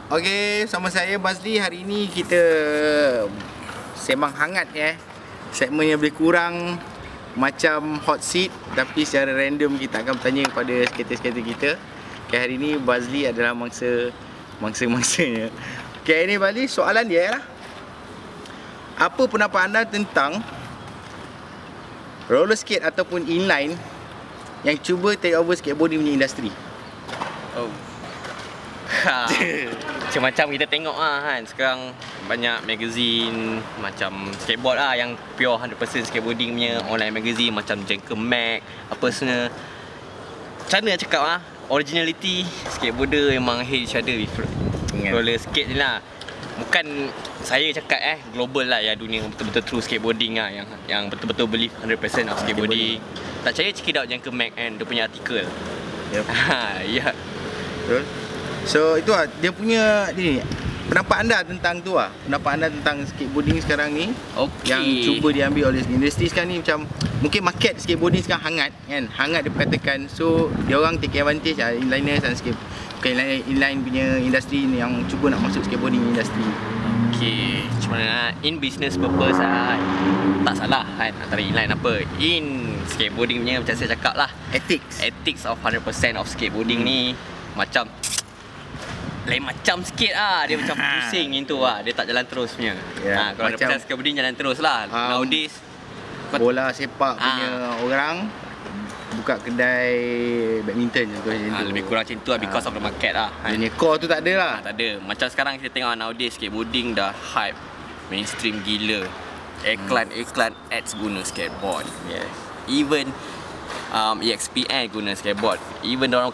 Okey, sama saya Bazli. Hari ini kita sembang hangat segmen yang lebih kurang macam hot seat, tapi secara random kita akan bertanya kepada skater-skater kita. Okay, hari ini Bazli adalah mangsa-mangsanya. Okay, hari ini Bazli, soalan dia ialah, apa pendapat anda tentang roller skate ataupun inline yang cuba take over skateboarding punya industri? Oh. Macam-macam kita tengok lah kan. Sekarang banyak magazine macam skateboard lah, yang pure 100% skateboarding punya online magazine macam Jenker Mag, apa semua. Macam mana nak cakap lah, originality skateboarder memang hate each other with roller skate ni lah. Bukan saya cakap global lah, ya, dunia betul-betul true skateboarding lah, yang betul-betul believe 100% of skateboarding. Tak percaya, check it out Jenker Mag kan, dia punya artikel. Yep. Ya. Betul. So itu lah dia punya ni. Pendapat anda tentang tu lah. Pendapat anda tentang skateboarding sekarang ni, yang cuba diambil oleh industri sekarang ni. Macam mungkin market skateboarding sekarang hangat kan, hangat diperkatakan. So dia orang take advantage lah, inliners dan inline punya industri yang cuba nak masuk skateboarding industri. Okay, macam mana in business purpose lah, tak salah kan antara inline apa. In skateboarding punya, macam saya cakap lah, ethics of 100% of skateboarding ni macam lain macam sikit lah. Dia macam pusing macam tu lah, dia tak jalan terus punya. Kalau ada macam skateboarding jalan terus lah. Nowadays bola sepak punya orang buka kedai badminton contoh macam tu. Lebih kurang macam tu lah, because of the market lah. Dia punya core tu tak ada lah. Tak ada. Macam sekarang kita tengok nowadays skateboarding dah hype, mainstream gila. Iklan ads guna skateboard. Even EXPN guna skateboard. Even orang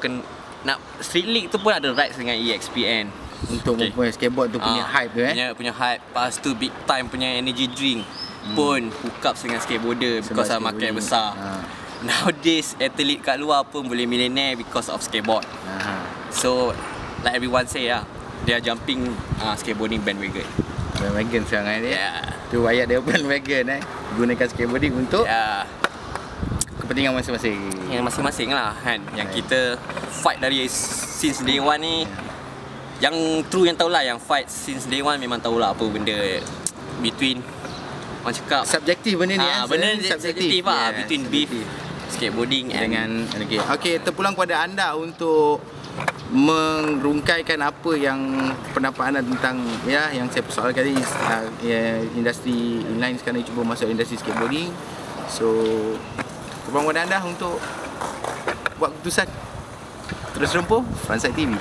nak Street League tu pun ada rights dengan EXPN untuk mempunyai skateboard tu punya hype tu punya hype. Lepas tu big time punya energy drink pun hook up dengan skateboarder because of market besar. Nowadays athlete kat luar pun boleh millionaire because of skateboard. So like everyone say lah, they are jumping skateboarding bandwagon. Bandwagon sekarang ni. Tu ayat dia bandwagon gunakan skateboarding untuk kepentingan masing-masing. Yang masing-masing lah kan. Yang kita fight dari since day one ni, yang true yang tahulah, yang fight since day one memang tahulah apa benda between, orang cakap subjektif benda ni benda subjektif lah, between beef skateboarding dengan okay, terpulang kepada anda untuk merungkaikan apa yang pendapat anda tentang yang saya persoalkan tadi, industri inline sekarang ni cuba masuk industri skateboarding. So terpulang kepada anda untuk buat keputusan. Terus rempuh Frontside TV.